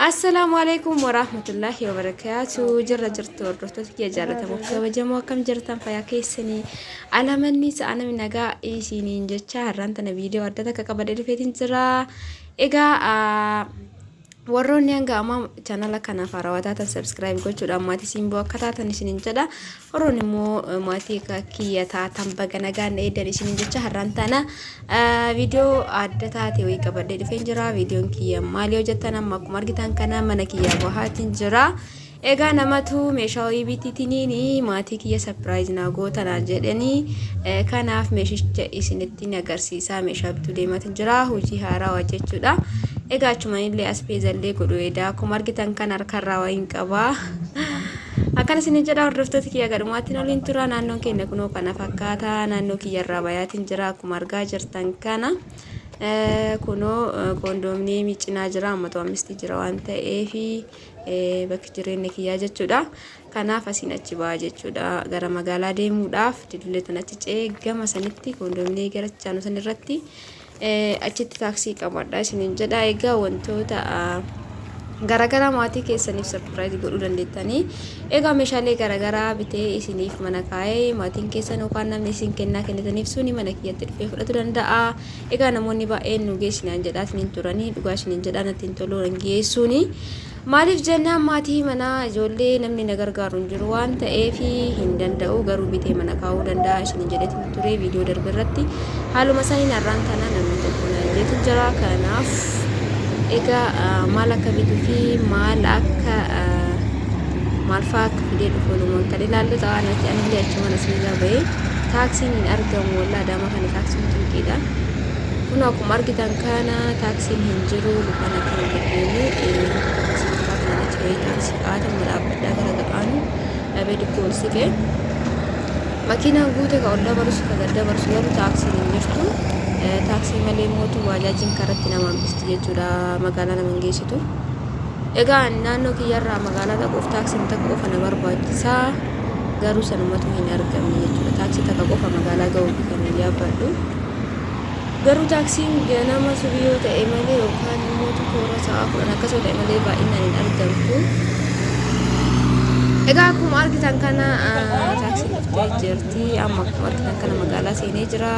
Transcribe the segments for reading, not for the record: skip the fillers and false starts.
Assalamualaikum warahmatullahi wabarakatuh. Jirra jirtu hordoftoota kiyya jaallatamuuf kabajamoo akkam jirtan fayyaa keessanii alamanni sa'ana minagaa isiniin jecha har'aan tana viidiyoo adda takka qabadee dhufeetiin jira. Egaa warroonni hanga amma channel kanaaf haarawaa tan subscribe gochuudhaan maatii simboo akka taatan isiniin jedha. Warroonni immoo maatii kiyya taatan baga nagaan eedan isiniin jecha har'aan tana viidiyoo adda taate wayii qabadee dhufeen jira. Viidiyoon kiyya maali hojjettan amma akkuma argitan kana mana kiyya bahaatiin jira. Egaa namatu meeshaa OBT'tiin maatii kiyya surprise naa gootanaa jedhanii kanaaf meeshicha isinitti agarsiisaa meeshaa bituu deematiin jira. Hojii haaraa jechuudha. Egaa achumanillee aspeezallee godhu edaa akkuma argitan kan harkarraa wayiin qabaa. Akkana isin jedha hordoftoota kiyya gadhumaatti waliin tura naannoon keenya kunoo kana fakkaata naannoo kiyyarraa bayaatiin jira akkuma argaa jirtan kana. Kunoo kondominiyeemii cinaa jira ammatoo amistii jira waan ta'eef bakki jireenya kiyyaa jechuudha. Kanaaf asiin achi ba'aa jechuudha gara magaalaa deemuudhaaf didullee tanatti ceegama sanitti kondominiyeemii gara chaanoo san irratti achitti taaksii qabadha isiniin jedha. Egaa wantoota garagaraa maatii keessaniif surprise godhuu dandeettanii. Egaa meeshaalee garagaraa bitee isiniif mana kaa'ee maatiin keessan yookaan namni isin kennaa kennitaniif suni mana kiyyatti dhufee fudhatu danda'a. Egaa namoonni baay'een nu geessinaan jedhaa isiniin turanii dhugaa isiniin jedhaa natti hin tolu geessuuni. Maaliif jennaan maatii mana ijoollee namni na gargaaru hin jiru waan ta'eef hin danda'u garuu bitee mana kaa'uu danda'a isiniin jedheetiin ture viidiyoo darbe irratti. Haaluma saniin har'aan kana namni tokko na jedheetu jira. Kanaaf egaa maal akka bituu fi maal akka maal fa'aa akka fidee dhufu walumaan kan ilaallu ta'aa natti anillee achuma asirraa bahee taaksiin hin argamu wallaa adama kana taaksiin dinqiidha. Kun akkuma argitan kana taaksiin hin jiru lubaan akka hin gaddeemne taaksii qaatan madaabbadhaa gara ga'aanu dhabee dikkoon siqee makiinaan guute ka ol dabarsu ka gad dabarsu garuu taaksiin hin jirtu. Taaksii malee mootu baajaajiin karatti nama hambisti jechuudha magaalaa nama hin geessitu. Egaa naannoo kiyyarraa magaalaa dhaquuf taaksiin takka qofa na barbaachisaa garuu sanumatu hin argamne jechuudha. Taaksii takka qofa magaalaa ga'uuf kan yaabbadhu. Garuu taaksiin ganama subii yoo ta'e malee yookaan mootu toora sa'a 10 akkasuma ta'e malee baay'inaan hin argamtu. Egaa akkuma argitan kana taaksiin dhuftee jirti. Amma akkuma argitan kana magaalaa seenee jira.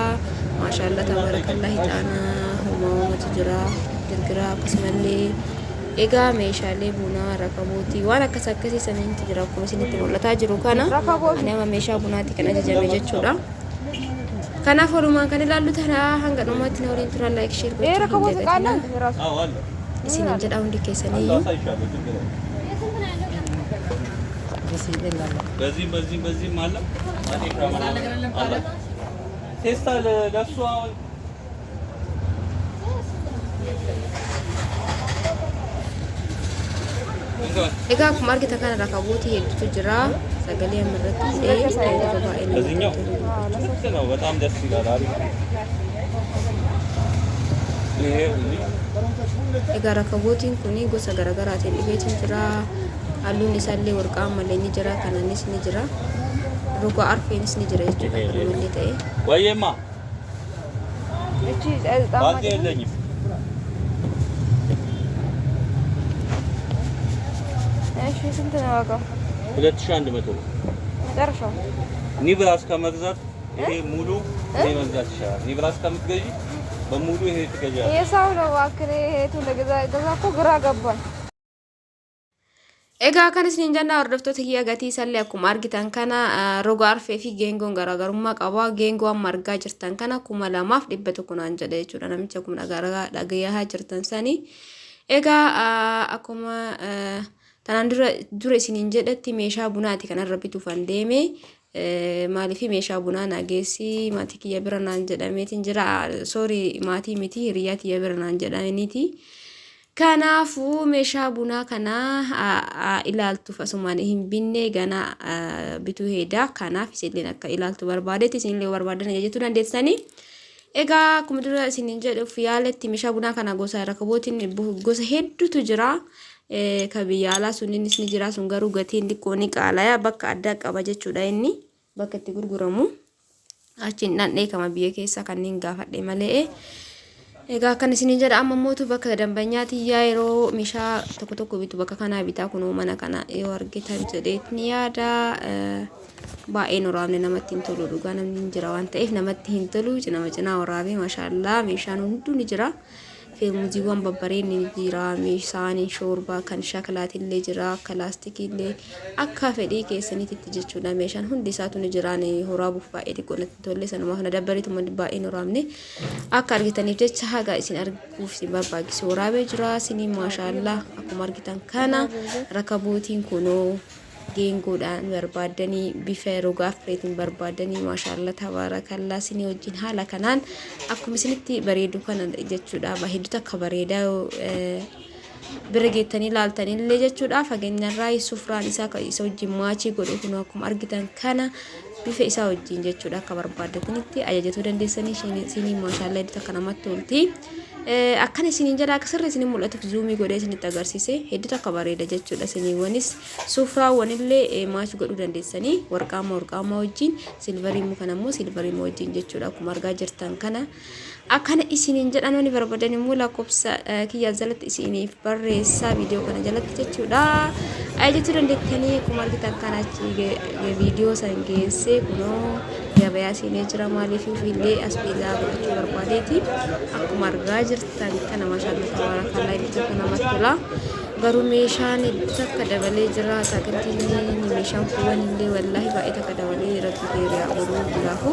Maashaallah tabarakallah ta'ana uumamatu jira dirgira akkasumallee egaa meeshaalee bunaa rakabooti waan akkas akkasii saniitu jira akkuma isinitti mul'ataa jiru kana ani amma meeshaa bunaatti kan ajajame jechuudha. Kanaaf walumaan kan ilaallu tana hanga dhumaatti na waliin turan like share gochuun isiniin jedha hundi keessaniyyuu. በዚህ ማለት አለ ቴስታ ለሱ Egaa akkuma argitan kana rakabooti hedduutu jira. Sagalee amarratti hidhee baay'ee ነው በጣም ደስ ይላል አሪፍ egaa rakabootiin kun gosa garaagaraatiin dhibeetiin jira. Halluun isaallee warqaa malee ni jira kanaanis ni jira. Roga arfeenis ni jira jechuudha kanallee ta'e. ወይማ ባንዴ የለኝም እሺ ስንት ነው ዋጋው? 2100 መጨረሻው ኒብራስ ከመግዛት ይሄ ሙሉ ይሄ መግዛት ይሻላል። ኒብራስ ከምትገዢ በሙሉ ይሄ ትገዣለሽ። የሳው ነው ዋክሬ ሄቱ ለገዛ እኮ ግራ ገባኝ። Egaa kan isiniin jennaa hordoftoota kiyya gatii isallee akkuma argitan kana roga arfee fi geengoon garaagarummaa qaba. Geengoo amma argaa jirtan kana 2100 naan jedha jechuudha namicha kun dhagayaa jirtan sani. Egaa akkuma tanaan dura isiniin jedhatti meeshaa bunaati kanarra bituufan deeme. Maaliif meeshaa bunaa nageessi maatii kiyya bira naan jedhameetiin jira. Sorry maatii miti hiriyaa kiyya bira naan jedhameniiti. Kanaafuu meeshaa bunaa kana ilaaltuuf asumaan hin binne gana bituu heeda. Kanaaf isinillee akka ilaaltu barbaadetti isinillee barbaadan ajajachuu dandeessanii. Egaa akkuma dura isiniin jedhuuf yaaletti meeshaa bunaa kana gosa rakabootiin gosa hedduutu jira. Ka biyya alaa sunninis ni jira sun garuu gatiin xiqqoo ni qaalaya bakka addaa qaba jechuudha inni bakka itti gurguramu. Achiin dhandhee kama biyya keessa kanneen gaafadhe malee. Egaa kan isin jedha amma mootu bakka dambanyaati yeroo meeshaa tokko bitu bakka kanaa bitaa kun mana kana yoo argitan jedheet ni yaada. Baay'een waraabne namatti hin tolu dhugaa namni jira waan ta'eef namatti hin tolu cinaa waraabee maashaallah meeshaan hunduu ni jira. Feemuziiwwan babbareen ni jira meeshaan shoorbaa kan shakalaatillee jira laastikillee akka fedhii keessanitti jechuudha meeshaan hundi isaatu ni jira horaabuuf baay'ee xiqqoo natti tolle sanuma kana dabbariitu baay'een waraabne akka argitaniif jecha haga isin arguuf isin barbaachisu waraabee jira isin maashaallah akkuma argitan kana rakabootiin kunoo geengoodhaan barbaadanii bifa rogaaf reetiin barbaadanii maashaallah tabarakallah isin wajjin haala kanaan akkuma isinitti bareedu kana jechuudha baay'eetu akka bareedaa bira geettanii ilaaltanii illee jechuudha fageenyarraa sufraan isaa isa wajjin maachii godhu kun akkuma argitan kana bifa isaa wajjin jechuudha akka barbaadatanitti ajajachuu dandeessanii isin maashaallah itti akka namatti tolti. Akkana isiniin jedha akka sirrii isiniin mul'atuuf zuumii godhee isinitti agarsiise hedduu akka bareeda jechuudha isiniiwwanis sufraawwanillee maachii godhuu dandeessanii warqaama wajjin silvarii mukan ammoo silvarii wajjin jechuudha akkuma argaa jirtan kana akkana isiniin jedhan wani barbaadan immoo lakkoofsa kiyyaa jalatti isiniif barreessaa viidiyoo kana jalatti jechuudha ajajachuu dandeettanii akkuma argitan kana viidiyoo san geesse kunoo gabayaa isinii jira maaliif illee asbeedaa godhachuu barbaadeeti akkuma argaa jirtan kana maashaallah tabarakallah itti namatti tola garuu meeshaan takka dabalee jira sagantiin meeshaan kuwwan illee wallahi baay'ee takka dabalee irratti deebi'aa godhuu jiraafu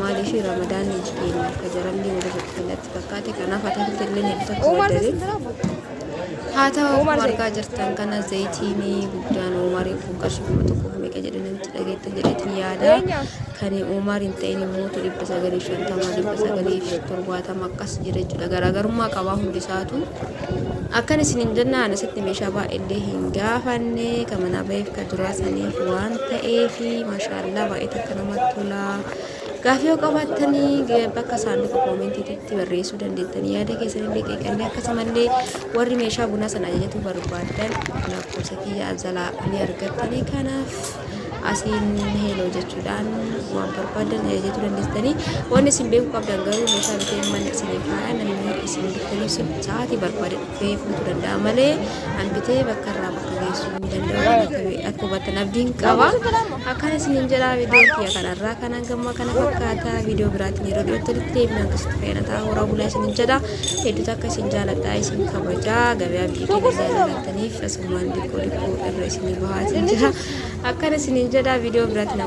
maaliif ramadaan jireenya akka jarallee walitti filatti fakkaate kanaaf ati illee hedduu takka baddee haa ta'u argaa jirtan kana zayitiinii guddaan Umariin kun qarshii 100 meeqa jedhanitti dhageettan jedheetiin yaada kan Umariin ta'in immoo 950 970 akkas jira jechuudha garaagarummaa qabaa hundi isaatu akkan isiniin jennaan asitti meeshaa baay'ee hin gaafanne kan mana baheef kan duraa saniif waan ta'eef maashaallah baay'ee takka namatti tola. Gaafii yoo qabaatanii bakka saanduqa koomentiitti barreessuu dandeettanii yaada keessanillee qeeqallee akkasumallee warri meeshaa bunaa sana ajajachuu barbaadan lakkoofsa kiyyaa jalaa ni argattanii kanaaf asiin heeloo jechuudhaan waan barbaadan ajajachuu dandeettanii wanni isin beekuu qabdan garuu meeshaa bitee manni isinii faaya namni isin bittanii sa'aatii barbaadan dhufee fudhachuu danda'a malee an bitee bakka irraa bakka geessuu hin danda'u akka hubattan abdiin qaba akkana isiniin jedhaa viidiyoo kiyya kanarraa kanaan gammaa kana fakkaata viidiyoo biraatiin yeroo dhiyootti walitti deebina akkasitti fayyadataa horaa bulaa isiniin jedha hedduutu akka isin jaaladhaa isin kabajaa gabayaa biyya keenya jaalataniif asumaan dikkoo irra isinii bahaa isin jira akkana isiniin jedhaa viidiyoo biraatiin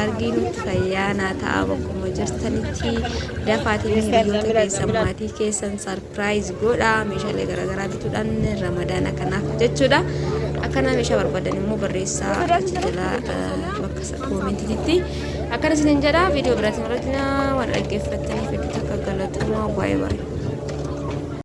arginutti fayyaanaa ta'a bakkuma jirtanitti dafaatiin hiriyoota keessan maatii keessan sarpiraayiz godhaa meeshaalee garaagaraa bituudhaan ramadaana kanaaf jechuudha akkana meeshaa barbaadan immoo barreessaa achi jala bakka koomentiitti akkana isiniin jedhaa viidiyoo biraatiin irratti waan dhaggeeffattaniif hedduu takka galatoomaa baay'ee baay'ee